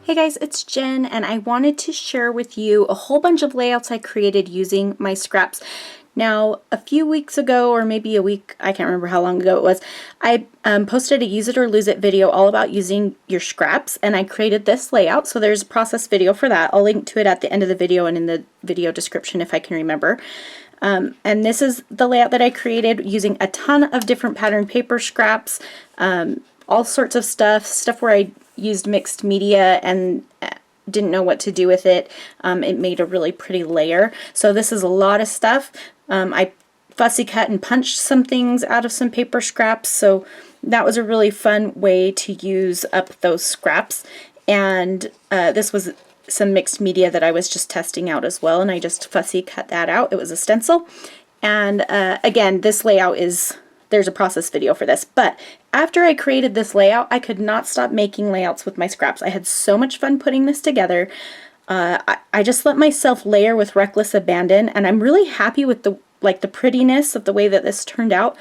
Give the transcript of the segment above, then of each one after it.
Hey guys, it's Jen, and I wanted to share with you a whole bunch of layouts I created using my scraps. Now, a few weeks ago, or maybe a week, I can't remember how long ago it was, I posted a use it or lose it video all about using your scraps, and I created this layout, so there's a process video for that. I'll link to it at the end of the video and in the video description if I can remember. And this is the layout that I created using a ton of different pattern paper scraps, all sorts of stuff where I used mixed media and didn't know what to do with it. It made a really pretty layer. So this is a lot of stuff. I fussy cut and punched some things out of some paper scraps, so that was a really fun way to use up those scraps. And this was some mixed media that I was just testing out as well, and I just fussy cut that out. It was a stencil. And again, this layout there's a process video for this, but after I created this layout, I could not stop making layouts with my scraps. I had so much fun putting this together. I just let myself layer with reckless abandon, and I'm really happy with the prettiness of the way that this turned out.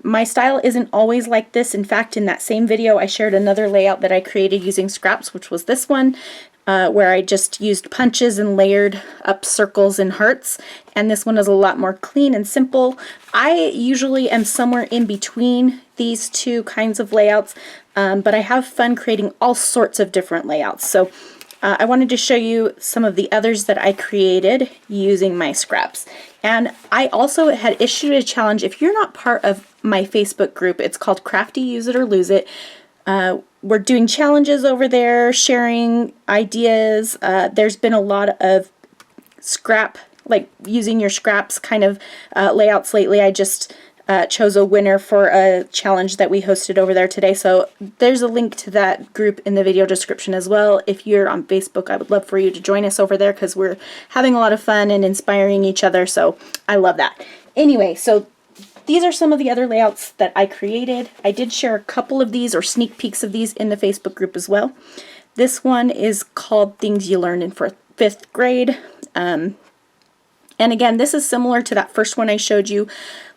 My style isn't always like this. In fact, in that same video, I shared another layout that I created using scraps, which was this one, where I just used punches and layered up circles and hearts, and this one is a lot more clean and simple. I usually am somewhere in between these two kinds of layouts, but I have fun creating all sorts of different layouts. So I wanted to show you some of the others that I created using my scraps. And I also had issued a challenge. If you're not part of my Facebook group, it's called Crafty Use It or Lose It. We're doing challenges over there, sharing ideas. There's been a lot of using your scraps kind of layouts lately. I just chose a winner for a challenge that we hosted over there today. So there's a link to that group in the video description as well. If you're on Facebook, I would love for you to join us over there because we're having a lot of fun and inspiring each other. So I love that. Anyway, so these are some of the other layouts that I created. I did share a couple of these or sneak peeks of these in the Facebook group as well. This one is called Things You Learned in 5th grade. And again, this is similar to that first one I showed you.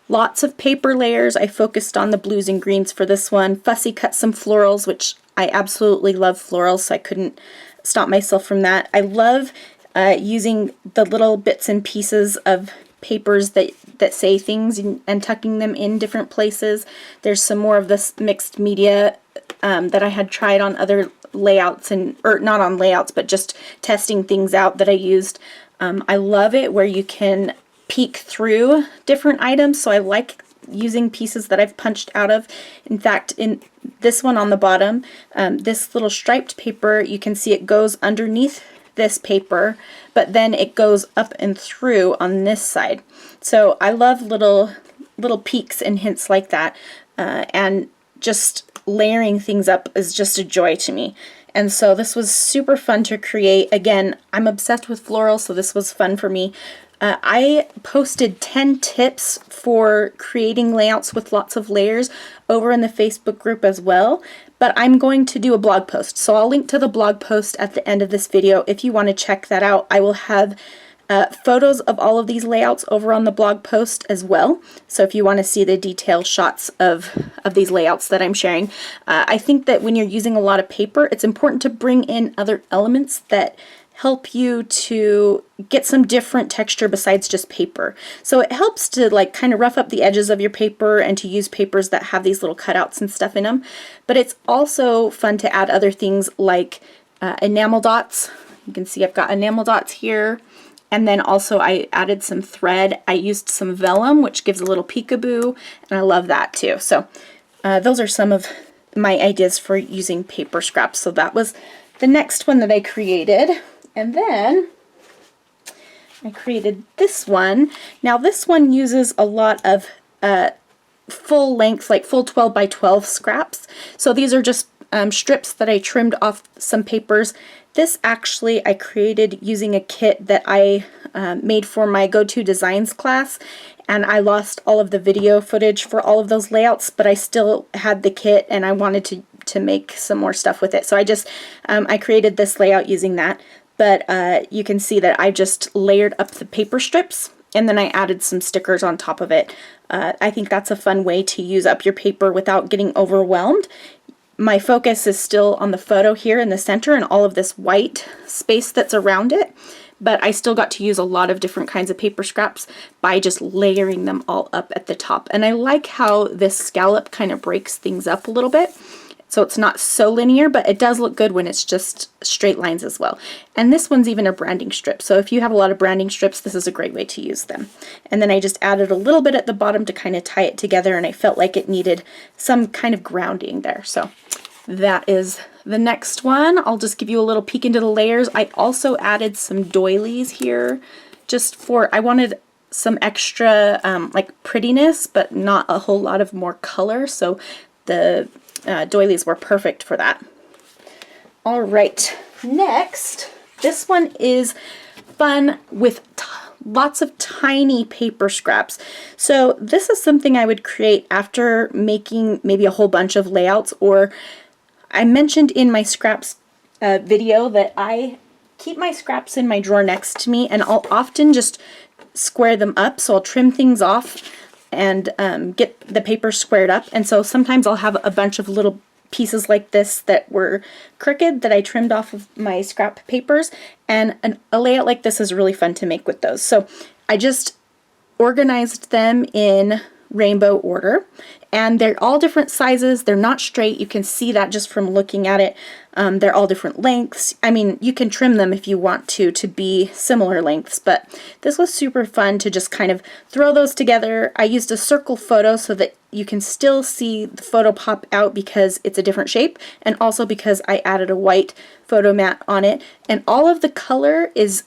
Lots of paper layers. I focused on the blues and greens for this one. Fussy cut some florals, which I absolutely love florals, so I couldn't stop myself from that. I love using the little bits and pieces of papers that say things and tucking them in different places. There's some more of this mixed media that I had tried on other layouts, or not on layouts, but just testing things out that I used. I love it where you can peek through different items, so I like using pieces that I've punched out of. In fact, in this one on the bottom, this little striped paper, you can see it goes underneath this paper, but then it goes up and through on this side. So I love little peeks and hints like that, and just layering things up is just a joy to me. And so this was super fun to create. Again, I'm obsessed with florals, so this was fun for me. I posted 10 tips for creating layouts with lots of layers over in the Facebook group as well, but I'm going to do a blog post. So I'll link to the blog post at the end of this video if you want to check that out. I will have photos of all of these layouts over on the blog post as well. So if you want to see the detailed shots of these layouts that I'm sharing, I think that when you're using a lot of paper, it's important to bring in other elements that help you to get some different texture besides just paper. So it helps to kind of rough up the edges of your paper and to use papers that have these little cutouts and stuff in them. But it's also fun to add other things like enamel dots. You can see I've got enamel dots here. And then also I added some thread. I used some vellum, which gives a little peekaboo, and I love that too. So those are some of my ideas for using paper scraps. So that was the next one that I created. And then I created this one. Now this one uses a lot of full length, like full 12 by 12 scraps. So these are just strips that I trimmed off some papers. This actually I created using a kit that I made for my Go-To Designs class, and I lost all of the video footage for all of those layouts, but I still had the kit and I wanted to make some more stuff with it. So I just I created this layout using that. But you can see that I just layered up the paper strips and then I added some stickers on top of it. I think that's a fun way to use up your paper without getting overwhelmed. my focus is still on the photo here in the center and all of this white space that's around it, but I still got to use a lot of different kinds of paper scraps by just layering them all up at the top. And I like how this scallop kind of breaks things up a little bit. So it's not so linear, but it does look good when it's just straight lines as well. And this one's even a branding strip. So if you have a lot of branding strips, this is a great way to use them. And then I just added a little bit at the bottom to kind of tie it together, and I felt like it needed some kind of grounding there. So that is the next one. I'll just give you a little peek into the layers. I also added some doilies here just for, I wanted some extra like prettiness, but not a whole lot of more color. So the doilies were perfect for that. All right, next, this one is fun with lots of tiny paper scraps. So this is something I would create after making maybe a whole bunch of layouts, or I mentioned in my scraps video that I keep my scraps in my drawer next to me, and I'll often just square them up. So I'll trim things off and get the paper squared up. And so sometimes I'll have a bunch of little pieces like this that were crooked that I trimmed off of my scrap papers, and a layout like this is really fun to make with those. So I just organized them in rainbow order, and they're all different sizes. They're not straight. You can see that just from looking at it. They're all different lengths. I mean, you can trim them if you want to be similar lengths, but this was super fun to just kind of throw those together. I used a circle photo so that you can still see the photo pop out because it's a different shape, and also because I added a white photo mat on it, and all of the color is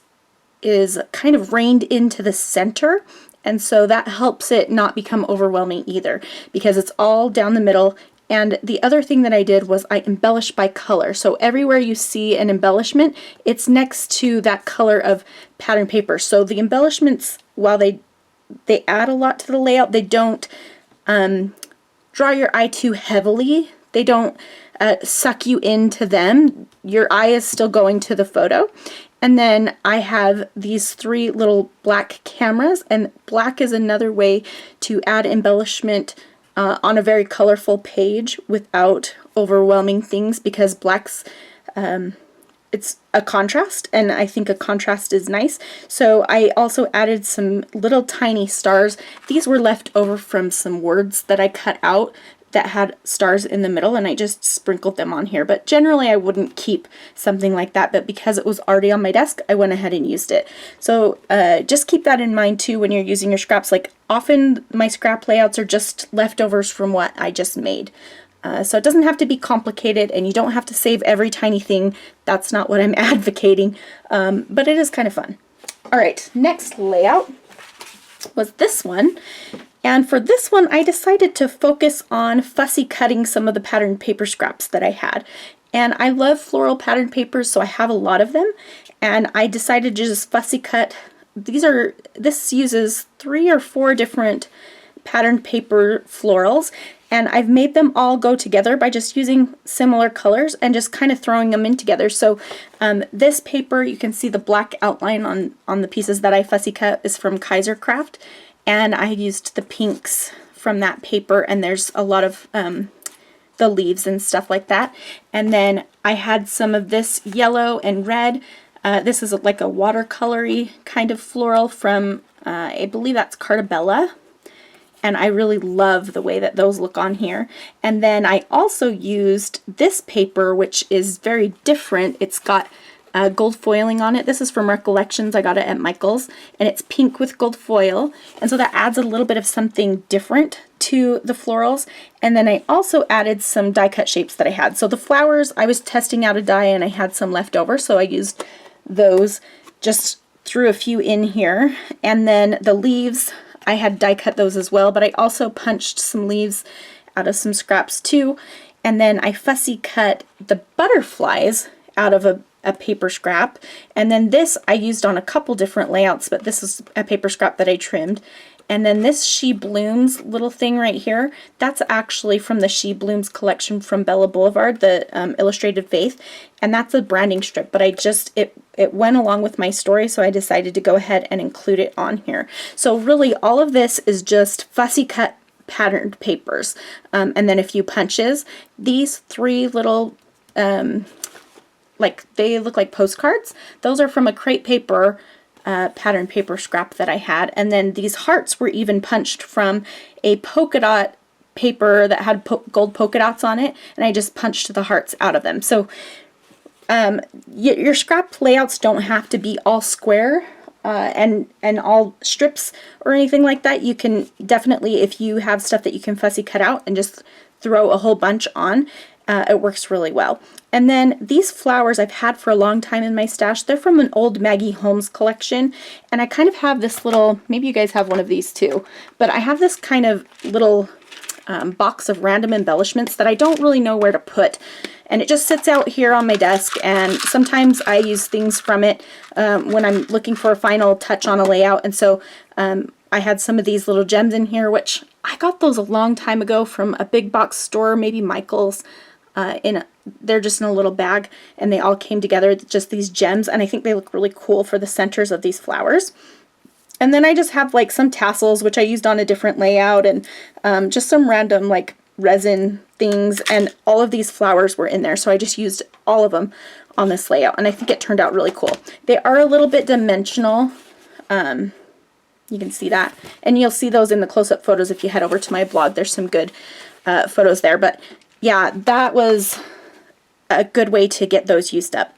kind of reined into the center. And so that helps it not become overwhelming either, because it's all down the middle. And the other thing that I did was I embellished by color. So everywhere you see an embellishment, it's next to that color of pattern paper. So the embellishments, while they add a lot to the layout, they don't draw your eye too heavily. They don't suck you into them. Your eye is still going to the photo. And then I have these 3 little black cameras, and black is another way to add embellishment on a very colorful page without overwhelming things, because black's it's a contrast, and I think a contrast is nice. So I also added some little tiny stars. These were left over from some words that I cut out that had stars in the middle, and I just sprinkled them on here. But generally I wouldn't keep something like that, but because it was already on my desk, I went ahead and used it. So just keep that in mind too when you're using your scraps. Like, often my scrap layouts are just leftovers from what I just made. So it doesn't have to be complicated, and you don't have to save every tiny thing. That's not what I'm advocating, but it is kind of fun. All right, next layout was this one. And for this one, I decided to focus on fussy cutting some of the patterned paper scraps that I had. And I love floral patterned papers, so I have a lot of them. And I decided to just fussy cut. This uses 3 or 4 different patterned paper florals. And I've made them all go together by just using similar colors and just kind of throwing them in together. So this paper, you can see the black outline on the pieces that I fussy cut is from Kaiser Craft. And I used the pinks from that paper, and there's a lot of the leaves and stuff like that. And then I had some of this yellow and red. This is like a watercolory kind of floral from, I believe that's Cartabella. And I really love the way that those look on here. And then I also used this paper, which is very different. It's got gold foiling on it. This is from Recollections. I got it at Michael's, and it's pink with gold foil, and so that adds a little bit of something different to the florals. And then I also added some die cut shapes that I had. So the flowers, I was testing out a die and I had some left over, so I used those, just threw a few in here. And then the leaves, I had die cut those as well, but I also punched some leaves out of some scraps too. And then I fussy cut the butterflies out of a paper scrap. And then this I used on a couple different layouts, but this is a paper scrap that I trimmed. And then this She Blooms little thing right here, that's actually from the She Blooms collection from Bella Boulevard, the Illustrated Faith, and that's a branding strip, but it went along with my story, so I decided to go ahead and include it on here. So really all of this is just fussy cut patterned papers, and then a few punches. These 3 little, like, they look like postcards. Those are from a crepe paper, patterned paper scrap that I had. And then these hearts were even punched from a polka dot paper that had gold polka dots on it, and I just punched the hearts out of them. So your scrap layouts don't have to be all square and all strips or anything like that. You can definitely, if you have stuff that you can fussy cut out and just throw a whole bunch on, it works really well. And then these flowers I've had for a long time in my stash. They're from an old Maggie Holmes collection, and I kind of have this little, maybe you guys have one of these too, but I have this kind of little box of random embellishments that I don't really know where to put, and it just sits out here on my desk, and sometimes I use things from it when I'm looking for a final touch on a layout. And so I had some of these little gems in here, which I got those a long time ago from a big box store, maybe Michael's. They're just in a little bag, and they all came together, just these gems, and I think they look really cool for the centers of these flowers. And then I just have like some tassels, which I used on a different layout, and just some random like resin things, and all of these flowers were in there, so I just used all of them on this layout, and I think it turned out really cool. They are a little bit dimensional. You can see that, and you'll see those in the close-up photos if you head over to my blog. There's some good photos there, but yeah, that was a good way to get those used up.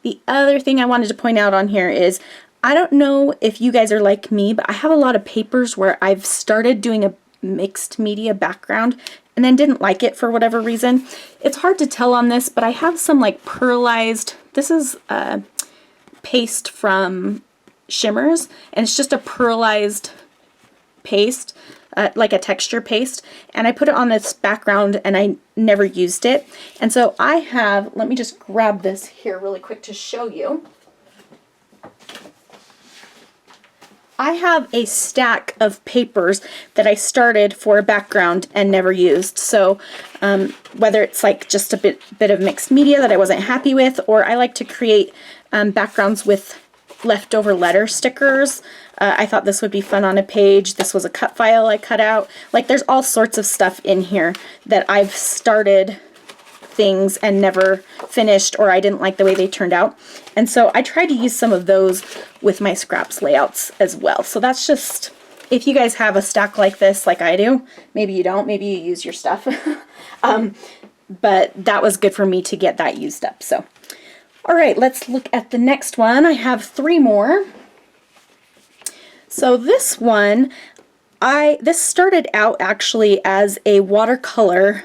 The other thing I wanted to point out on here is, I don't know if you guys are like me, but I have a lot of papers where I've started doing a mixed media background and then didn't like it for whatever reason. It's hard to tell on this, but I have some like pearlized, this is paste from Shimmers, and it's just a pearlized paste, like a texture paste, and I put it on this background and I never used it. And so I have, let me just grab this here really quick to show you. I have a stack of papers that I started for a background and never used. So whether it's like just a bit of mixed media that I wasn't happy with, or I like to create backgrounds with leftover letter stickers. I thought this would be fun on a page. This was a cut file I cut out. Like, there's all sorts of stuff in here that I've started things and never finished, or I didn't like the way they turned out. And so I tried to use some of those with my scraps layouts as well. So that's just, if you guys have a stack like this like I do, maybe you don't, maybe you use your stuff. But that was good for me to get that used up. So all right, let's look at the next one. I have 3 more. So this one, this started out actually as a watercolor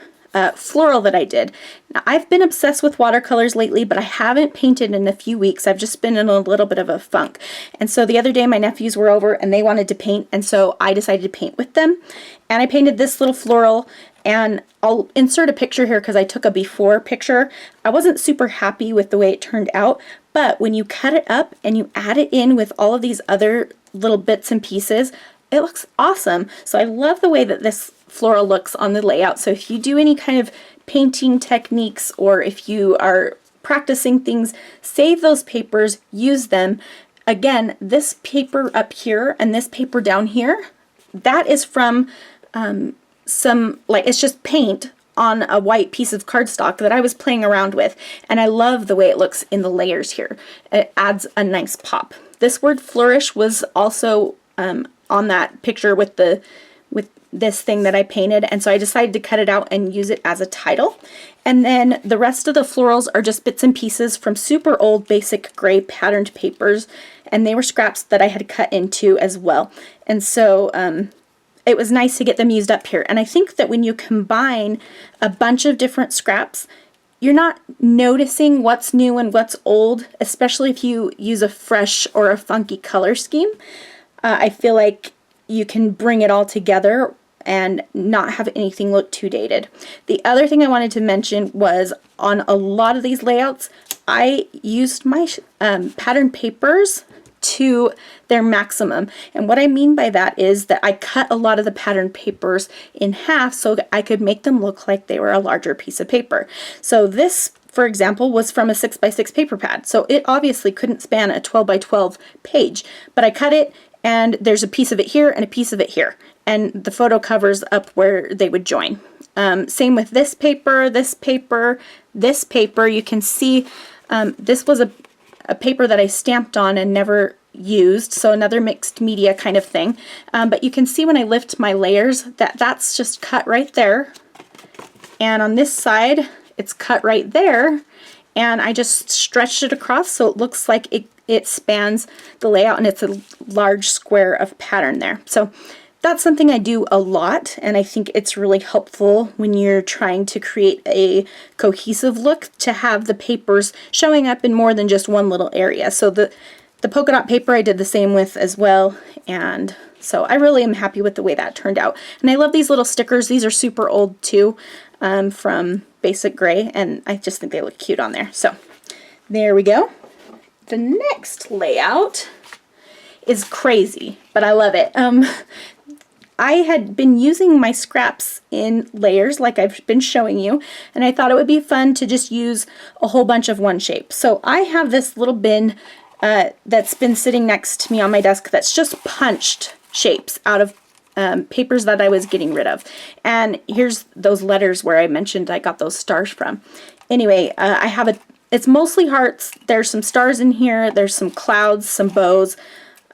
floral that I did. Now, I've been obsessed with watercolors lately, but I haven't painted in a few weeks. I've just been in a little bit of a funk. And so the other day my nephews were over and they wanted to paint, and so I decided to paint with them. And I painted this little floral, and I'll insert a picture here because I took a before picture. I wasn't super happy with the way it turned out, but when you cut it up and you add it in with all of these other little bits and pieces, it looks awesome. So I love the way that this floral looks on the layout. So if you do any kind of painting techniques, or if you are practicing things, save those papers, use them. Again, this paper up here and this paper down here, that is from some, like, it's just paint on a white piece of cardstock that I was playing around with, and I love the way it looks in the layers here. It adds a nice pop. This word flourish was also on that picture with this thing that I painted, and so I decided to cut it out and use it as a title. And then the rest of the florals are just bits and pieces from super old basic gray patterned papers, and they were scraps that I had cut into as well. And so it was nice to get them used up here. And I think that when you combine a bunch of different scraps, you're not noticing what's new and what's old, especially if you use a fresh or a funky color scheme. I feel like you can bring it all together and not have anything look too dated. The other thing I wanted to mention was, on a lot of these layouts, I used my pattern papers to their maximum. And what I mean by that is that I cut a lot of the pattern papers in half so that I could make them look like they were a larger piece of paper. So this, for example, was from a 6x6 paper pad. So it obviously couldn't span a 12x12 page, but I cut it, and there's a piece of it here and a piece of it here. and the photo covers up where they would join. Same with this paper, this paper, this paper. You can see this was a paper that I stamped on and never used, so another mixed media kind of thing. But you can see when I lift my layers that that's just cut right there, and on this side it's cut right there, and I just stretched it across so it looks like it spans the layout, and it's a large square of pattern there. So that's something I do a lot, and I think it's really helpful when you're trying to create a cohesive look to have the papers showing up in more than just one little area. So the polka dot paper I did the same with as well, and so I really am happy with the way that turned out. And I love these little stickers. These are super old too, from Basic Gray, and I just think they look cute on there. So there we go. The next layout is crazy, but I love it. I had been using my scraps in layers like I've been showing you, and I thought it would be fun to just use a whole bunch of one shape. So I have this little bin that's been sitting next to me on my desk that's just punched shapes out of papers that I was getting rid of. And here's those letters where I mentioned I got those stars from. Anyway, I have it's mostly hearts. There's some stars in here, there's some clouds, some bows,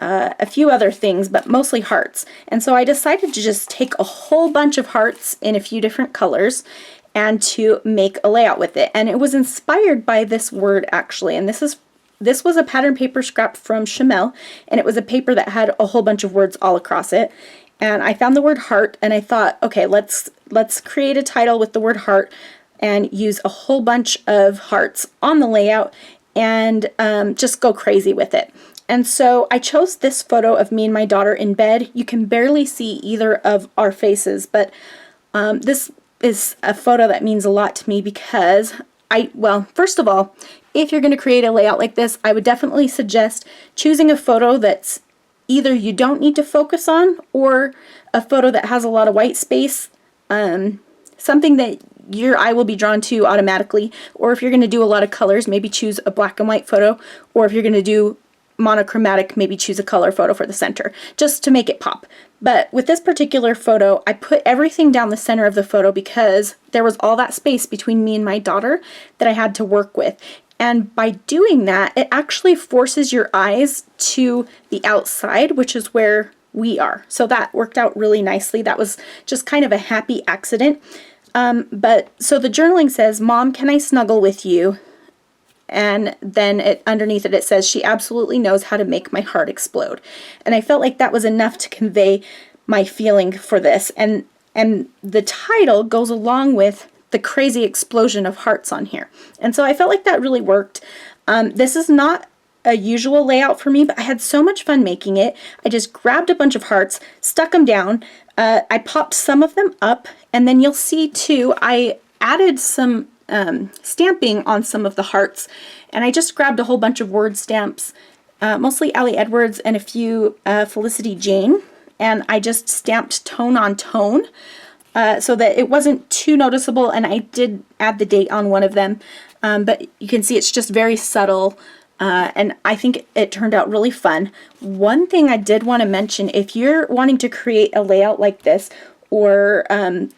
a few other things, but mostly hearts. And so I decided to just take a whole bunch of hearts in a few different colors and to make a layout with it. And it was inspired by this word actually, and this was a pattern paper scrap from Chamel, and it was a paper that had a whole bunch of words all across it. And I found the word heart, and I thought, okay, let's create a title with the word heart and use a whole bunch of hearts on the layout and just go crazy with it. And so I chose this photo of me and my daughter in bed. You can barely see either of our faces, but this is a photo that means a lot to me because well, first of all, if you're going to create a layout like this, I would definitely suggest choosing a photo that's either you don't need to focus on, or a photo that has a lot of white space, something that your eye will be drawn to automatically. Or if you're going to do a lot of colors, maybe choose a black and white photo, or if you're going to do monochromatic, maybe choose a color photo for the center, just to make it pop. But with this particular photo, I put everything down the center of the photo because there was all that space between me and my daughter that I had to work with. And by doing that, it actually forces your eyes to the outside, which is where we are. So that worked out really nicely. That was just kind of a happy accident. But so the journaling says, "Mom, can I snuggle with you?" And then underneath it says, "She absolutely knows how to make my heart explode." And I felt like that was enough to convey my feeling for this. And the title goes along with the crazy explosion of hearts on here. And so I felt like that really worked. This is not a usual layout for me, but I had so much fun making it. I just grabbed a bunch of hearts, stuck them down. I popped some of them up, and then you'll see too, I added some stamping on some of the hearts, and I just grabbed a whole bunch of word stamps, mostly Allie Edwards and a few Felicity Jane, and I just stamped tone on tone so that it wasn't too noticeable, and I did add the date on one of them, but you can see it's just very subtle, and I think it turned out really fun. One thing I did want to mention, if you're wanting to create a layout like this, or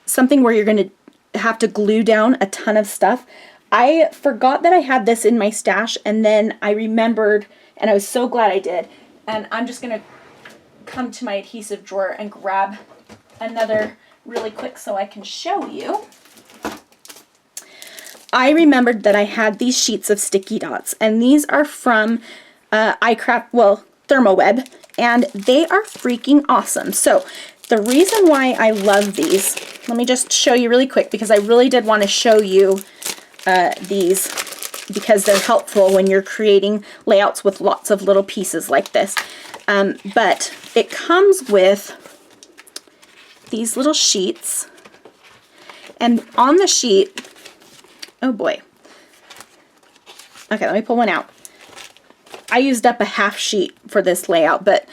something where you're going to have to glue down a ton of stuff, I forgot that I had this in my stash, and then I remembered, and I was so glad I did. And I'm just going to come to my adhesive drawer and grab another really quick so I can show you. I remembered that I had these sheets of sticky dots, and these are from Thermoweb, and they are freaking awesome. So the reason why I love these, let me just show you really quick, because I really did want to show you these because they're helpful when you're creating layouts with lots of little pieces like this. But it comes with these little sheets, and on the sheet, oh boy, okay, let me pull one out. I used up a half sheet for this layout, but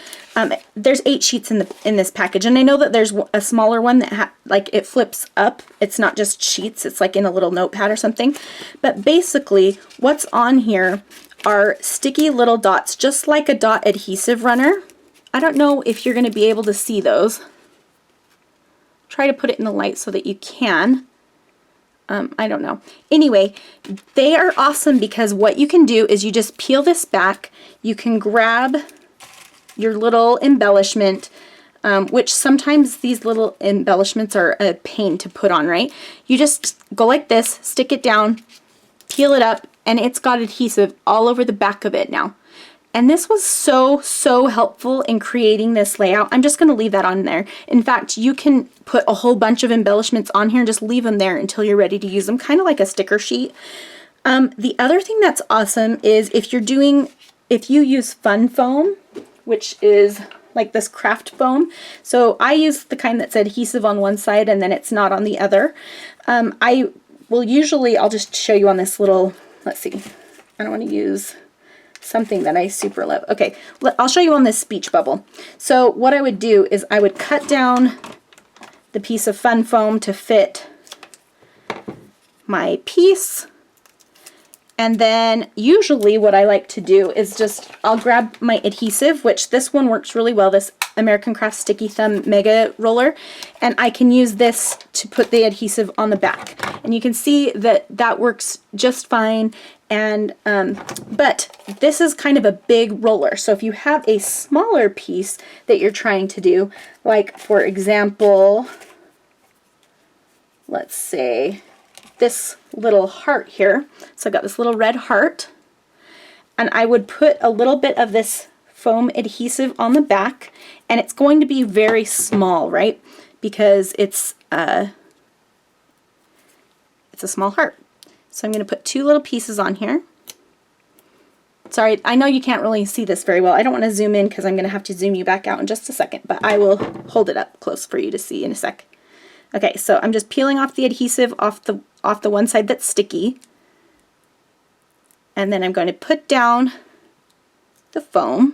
there's 8 sheets in this package, and I know that there's a smaller one that like it flips up. It's not just sheets; it's like in a little notepad or something. But basically, what's on here are sticky little dots, just like a dot adhesive runner. I don't know if you're going to be able to see those. try to put it in the light so that you can. I don't know. Anyway, they are awesome because what you can do is you just peel this back. You can grab your little embellishment, which sometimes these little embellishments are a pain to put on, right? You just go like this, stick it down, peel it up, and it's got adhesive all over the back of it now. And this was so helpful in creating this layout. I'm just going to leave that on there. In fact, you can put a whole bunch of embellishments on here and just leave them there until you're ready to use them, kind of like a sticker sheet. The other thing that's awesome is if you use fun foam, which is like this craft foam. So I use the kind that's adhesive on one side and then it's not on the other. I'll just show you on this little, let's see, I don't want to use something that I super love. Okay, I'll show you on this speech bubble. So what I would do is I would cut down the piece of fun foam to fit my piece. And then usually what I like to do is I'll grab my adhesive, which this one works really well, this American Craft Sticky Thumb Mega Roller, and I can use this to put the adhesive on the back. And you can see that works just fine. And but this is kind of a big roller, so if you have a smaller piece that you're trying to do, like for example, let's say this little heart here. So I've got this little red heart, and I would put a little bit of this foam adhesive on the back, and it's going to be very small, right? Because it's a small heart. So I'm going to put two little pieces on here. Sorry, I know you can't really see this very well. I don't want to zoom in because I'm going to have to zoom you back out in just a second, but I will hold it up close for you to see in a sec. Okay, so I'm just peeling off the adhesive off the one side that's sticky. And then I'm going to put down the foam.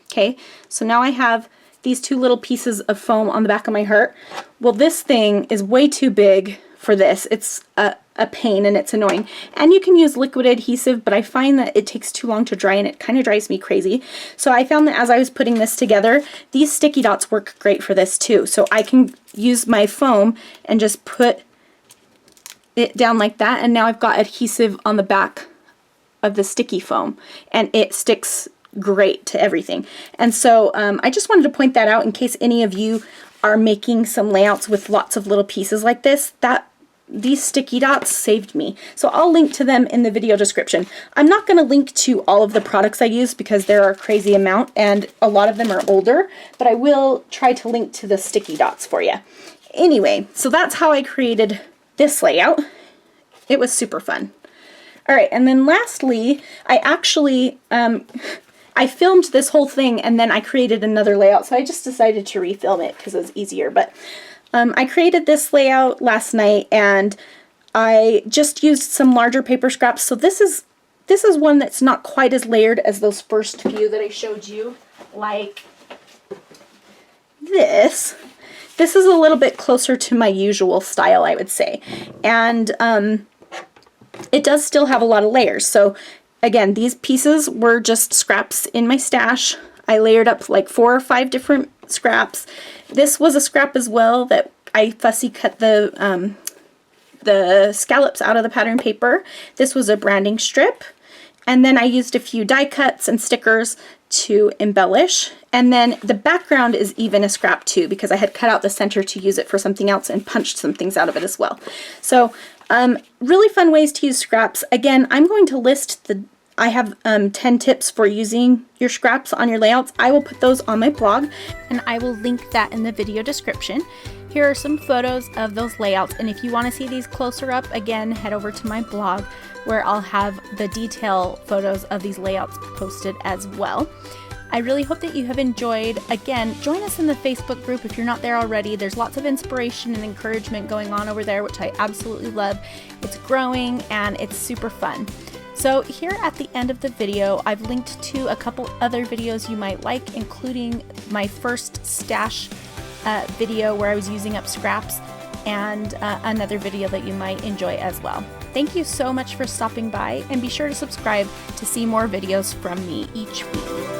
Okay, so now I have these two little pieces of foam on the back of my heart. Well, this thing is way too big for this. It's a pain and it's annoying. And you can use liquid adhesive, but I find that it takes too long to dry and it kind of drives me crazy. So I found that as I was putting this together, these sticky dots work great for this too. So I can use my foam and just put it down like that, and now I've got adhesive on the back of the sticky foam, and it sticks great to everything. And so I just wanted to point that out in case any of you are making some layouts with lots of little pieces like this, that these sticky dots saved me. So I'll link to them in the video description. I'm not going to link to all of the products I use because there are a crazy amount and a lot of them are older, but I will try to link to the sticky dots for you. Anyway, so that's how I created this layout. It was super fun. All right, and then lastly, I actually I filmed this whole thing and then I created another layout, so I just decided to refilm it because it was easier. But I created this layout last night and I just used some larger paper scraps. So this is one that's not quite as layered as those first few that I showed you, like this. This is a little bit closer to my usual style, I would say. And it does still have a lot of layers. So again, these pieces were just scraps in my stash. I layered up like 4 or 5 different scraps. This was a scrap as well that I fussy cut the scallops out of the pattern paper. This was a branding strip. And then I used a few die cuts and stickers to embellish. And then the background is even a scrap too, because I had cut out the center to use it for something else and punched some things out of it as well. So really fun ways to use scraps. Again, I'm going to list I have 10 tips for using your scraps on your layouts. I will put those on my blog, and I will link that in the video description. Here are some photos of those layouts, and if you want to see these closer up, again, head over to my blog where I'll have the detail photos of these layouts posted as well. I really hope that you have enjoyed. Again, join us in the Facebook group if you're not there already. There's lots of inspiration and encouragement going on over there, which I absolutely love. It's growing and it's super fun. So here at the end of the video, I've linked to a couple other videos you might like, including my first stash video where I was using up scraps, and another video that you might enjoy as well. Thank you so much for stopping by, and be sure to subscribe to see more videos from me each week.